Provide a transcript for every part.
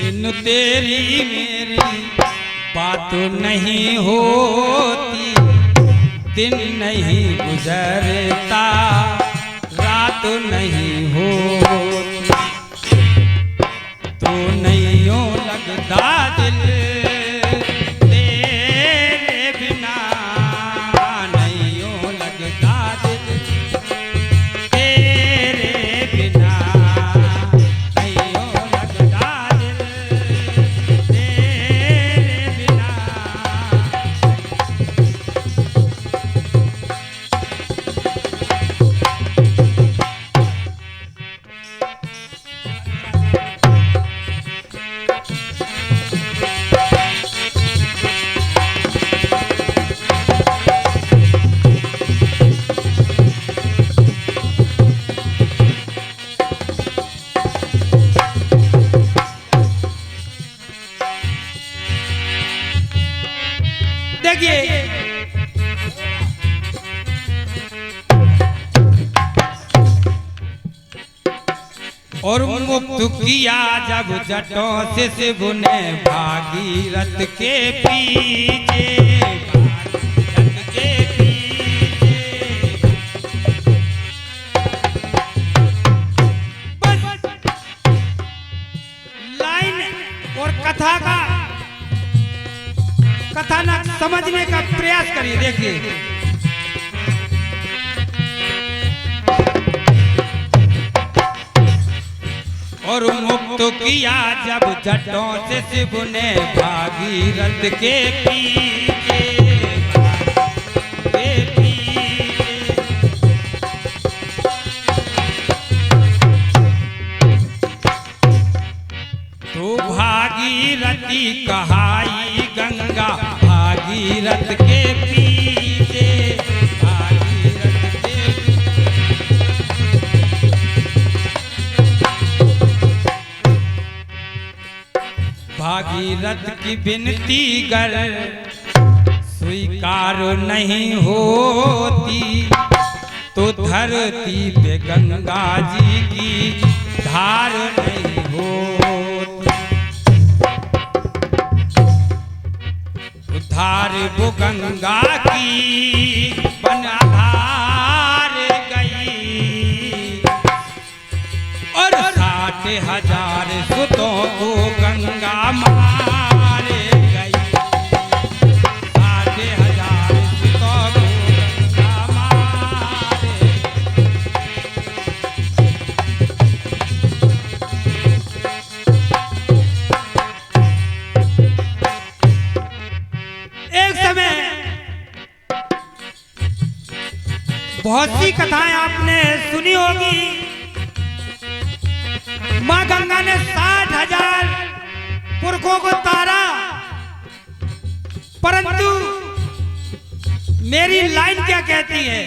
इन तेरी मेरी बात नहीं होती, दिन नहीं गुजरता, रात नहीं होती, तो नहीं यूं लगता दिल तेरे बिना, नहीं यूं लगता दिल तेरे बिना, नहीं यूं लगता दिल तेरे बिना। देखिए और मुक्त किया जब जटों से शिव ने भागीरथ के पीछे, भागीरथ के पीछे। बस लाइन और कथा का कथानक समझने का प्रयास करिए। देखिए और मुक्त किया जब जटों से शिव ने भागीरथ के पीछे, के पीछे। तो भागीरथी कहाई गंगा भागीरथ के पीछे, भागीरथ के भागीरथ की विनती गर स्वीकार नहीं होती, तो धरती पे गंगा जी की धार नहीं होती, धार वो गंगा की बन आधार गई, और 60,000 सुतों को गंगा मार गई, 60,000 सुतों को गंगा मार गई। एक समय बहुत सी कथाएं आपने सुनी होगी। मां गंगा ने 60,000 पुरखों को तारा, परंतु मेरी लाइन क्या कहती है?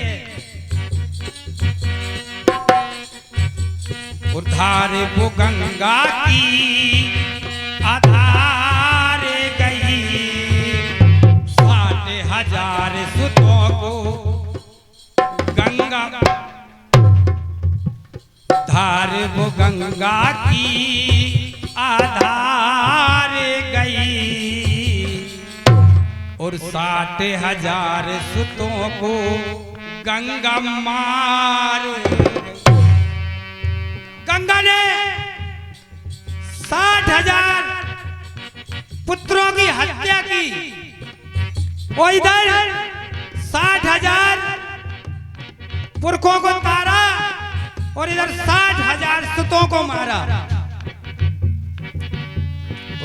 उधार वो गंगा की आधार गई, 60,000 सुतों को गंगा धार वो गंगा की आधार गई, और 60,000 सुतों को गंगा मार। गंगा ने 60,000 पुत्रों की हत्या की, और इधर 60,000 पुरखों को तारा, और इधर 60,000 सुतों को मारा।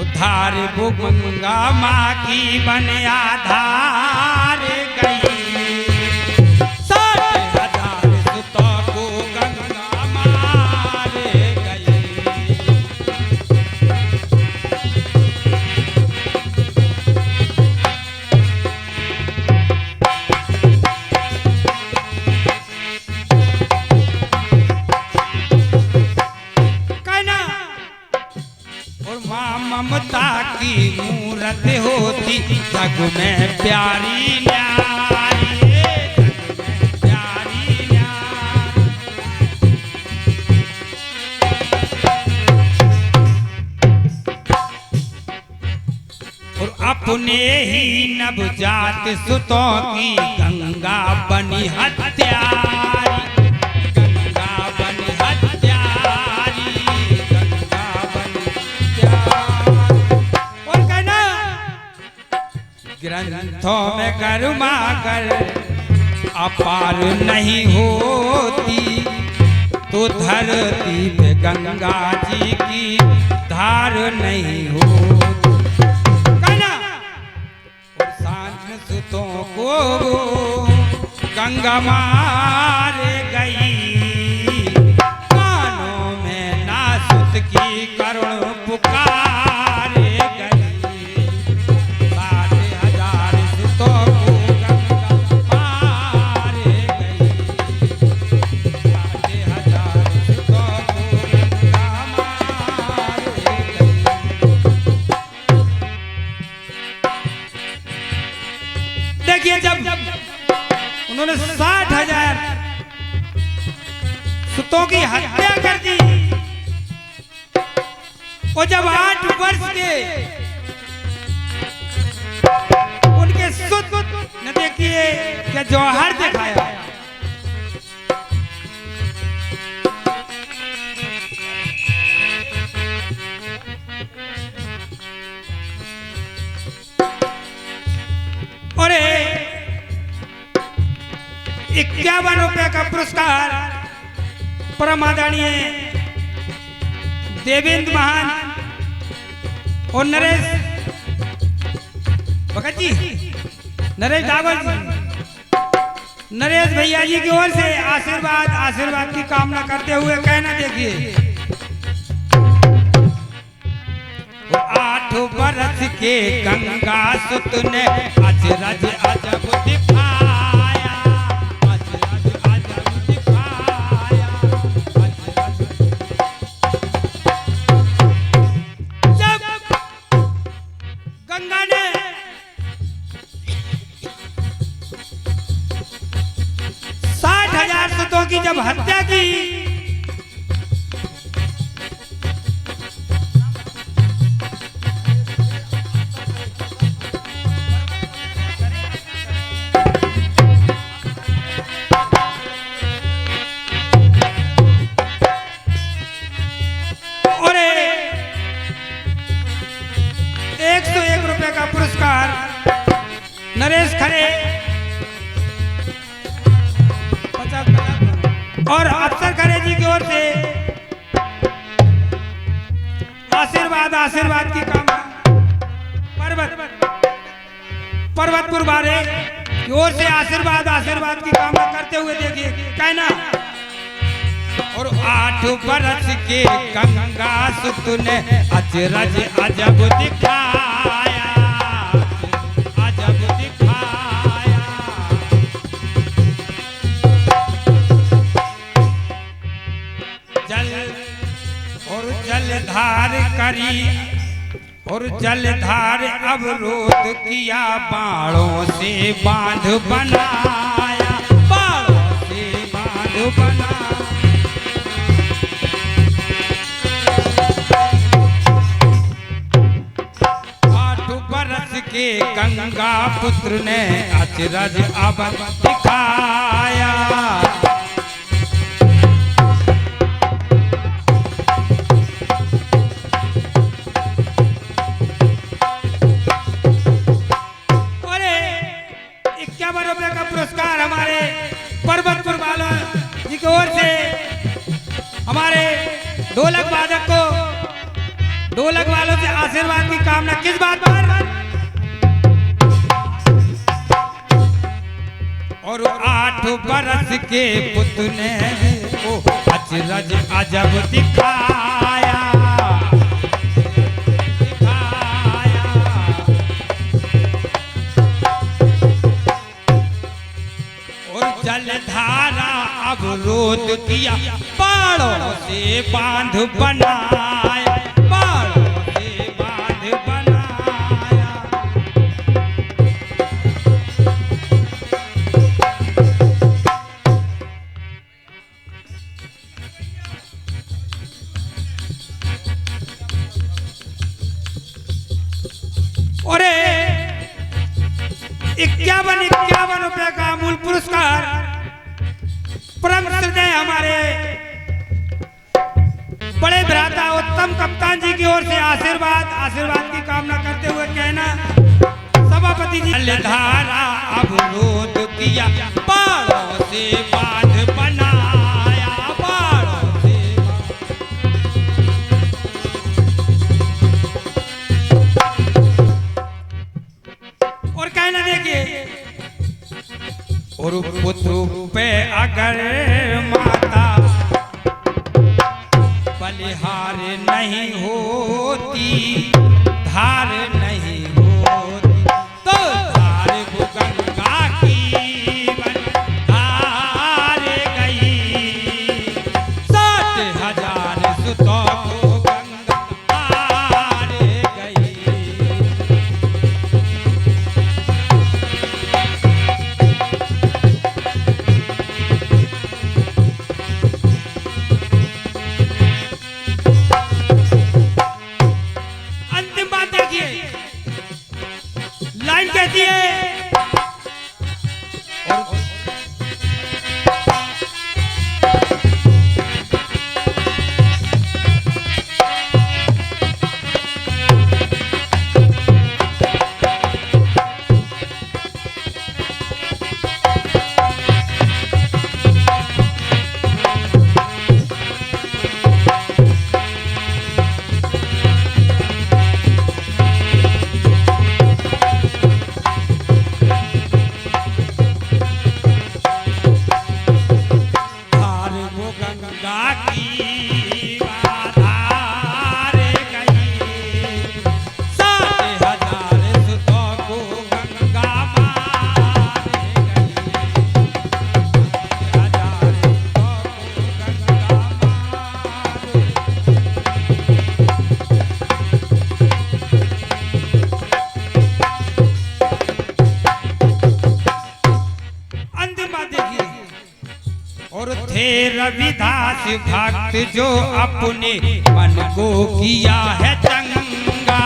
उधार वो गंगा माँ की बन आधार गई, 60,000 सुतों को गंगा मार गई। ममता की मूरत होती जग में प्यारी न्यारी, जग में प्यारी न्यारी। अपने ही नवजात सुतों की गंगा बनी हत्यारी, गंगा बनी हत्यारी, गंगा बनी हत्यारी। और कहना ग्रंथों में गरमा कर अपार नहीं होती, तो धरती पे गंगा जी की धार नहीं होती। कहना और सांझ सुतों को गंगा मारे गई, कानों में नासुत की करुण पुकारे गई। 60,000 सुतों को गंगा मारे गई, 60,000 सुतों को गंगा मारे गई। देखिए जब उन्होंने 60,000 सुतों की हत्या कर दी, और जब 8 वर्ष के उनके सुत ने देखिए क्या जौहर दिखाया। और 51 रुपए का पुरस्कार परम आदरणीय देवेंद्र महान और नरेश भगत जी, नरेश डागर जी, नरेश भैया जी की ओर से आशीर्वाद की कामना करते हुए कहना देखिए। 8 बरस के गंगा सुत ने अजरज अजब दिखाया, अजरज अजब दिखाया, अजरज। जब गंगा ने 60,000 सुतों की जब हत्या की, और 101 रुपए का पुरस्कार नरेश खरे और अफसर खरे जी की ओर से आशीर्वाद की कामना पर्वतपुर वाले की ओर से आशीर्वाद की कामना करते हुए देखिए कहना। और 8 बरस के गंगा सुत ने अजरज अजब दिखाया, अजब दिखाया। जलधार करी और जलधार अवरोध किया, बाणों से बांध बनाया, बाणों से बांध बनाया। 8 बरस के गंगा पुत्र ने अजरज अवध दिखाया। पुरस्कार हमारे पर्वतपुर वालों जी की ओर से हमारे ढोलक वादक को, ढोलक वालों से आशीर्वाद की कामना किस बात पर? और 8 बरस के पुत्र ने वो अजरज अजब दिखाया, जलधारा अवरोध किया, बाणों से बांध बनाया, बाणों से बांध बनाया। और 51 रुपए का अमूल पुरस्कार परम श्रद्धेय हमारे बड़े भ्राता उत्तम कप्तान जी की ओर से आशीर्वाद की कामना करते हुए कहना सभापति जी धारा अवरोध किया बाड़ों से बांध बनाया बाड़ों से और कहना देखिए और पुत्र पे अगर माता बलिहार नहीं होती धार नहीं होती तो धार वो गंगा की बलिहार गई 60,000 सुतों को गंगा हार गई। लाइन कहती है और थे रविदास भक्त जो अपने मन को किया है चंगा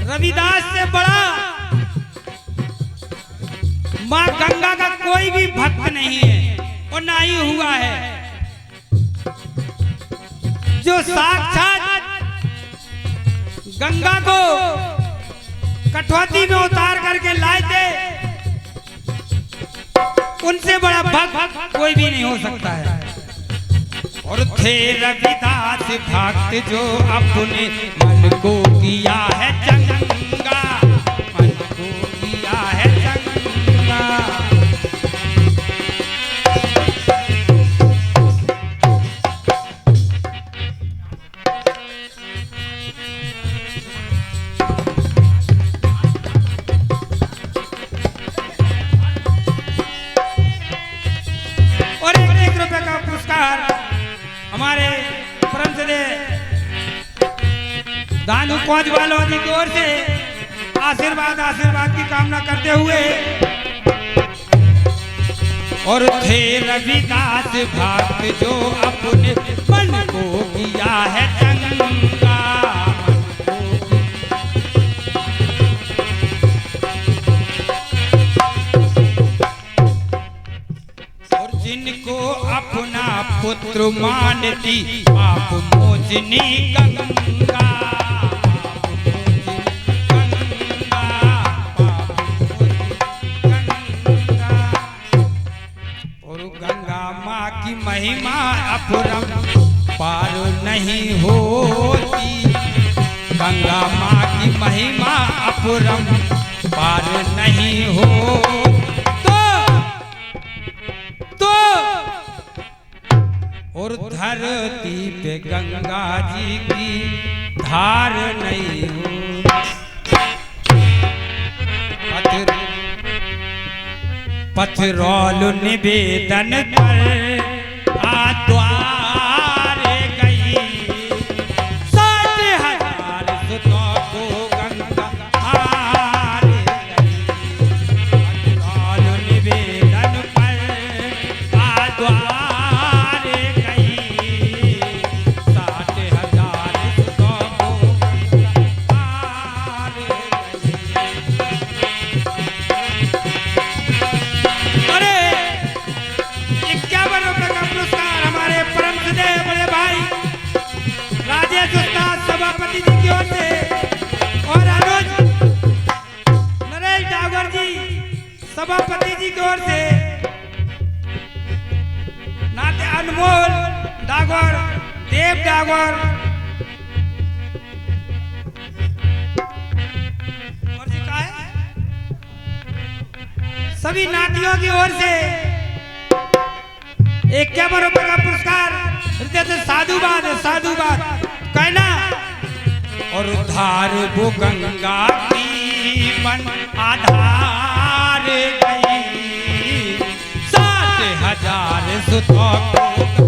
रविदास से बड़ा मां गंगा का कोई भी भक्त नहीं है और ना ही हुआ है जो साक्षात गंगा को कठौती में उतार करके लाए थे उनसे बड़ा भक्त कोई भी नहीं हो सकता है। और थे रविदास भक्त जो अपने मन को किया है चंगा मन को किया है चंगा। और 1 रुपए का पुरस्कार हमारे परम श्रद्धेय दानू कोचवालो जी की ओर से आशीर्वाद की कामना करते हुए और थे रविदास भक्त जो अपने मन को किया है चंगा जिनको अपना पुत्र मानती पाप मोचनी गंगा और गंगा माँ की महिमा अपरम पार नहीं होती गंगा माँ की महिमा अपरम पार नहीं हो और धरती पे गंगा जी की धार नहीं हो पथरौल निवेदन पर द्वार गई 60,000 सुतों को गंगा हार गई पथरौल निवेदन पर द्वार सभापति जी की ओर से नाते अनमोल डागोर, देव डागोर और जी का है सभी नातियों की ओर से 51 रुपए का पुरस्कार साधुवाद कहना। और उद्धार वो गंगा की मन आधार गई 7,000 सुतों को